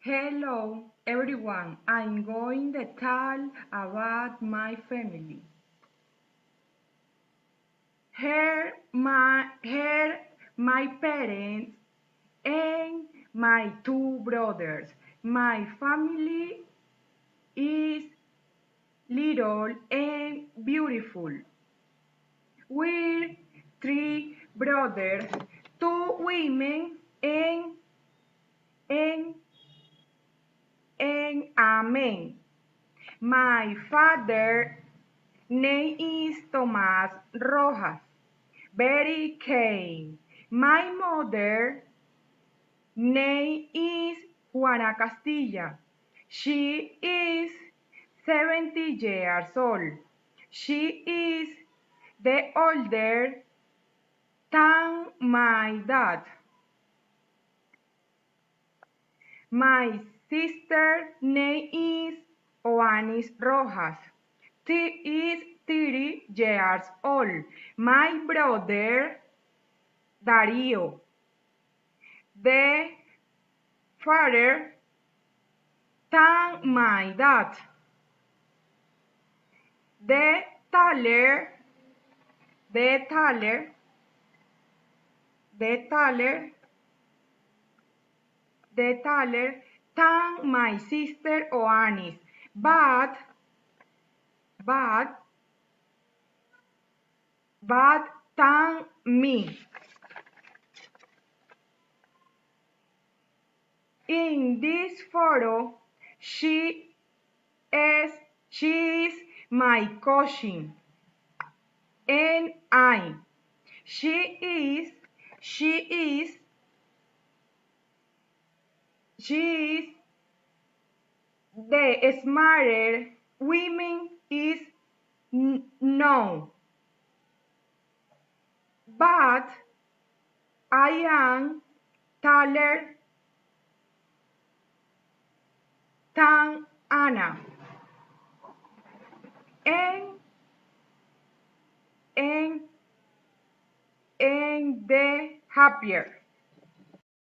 Hello everyone, I'm going to tell about my family. Here my parents and my two brothers. My family is little and beautiful. We're three brothers, two women and, and a man. My father name is Tomás Rojas, very kind. My mother name is Juana Castilla. She is 70 years old. She is the older than my dad. My sister name is Oanis Rojas. She is 30 years old. My brother Darío, the father than my dad. The taller, the taller, the taller, the taller than my sister Oanis, but, but than me. In this photo, she is my cousin, and I. She is the smarter woman is known, but I am taller than Anna, and and the happier.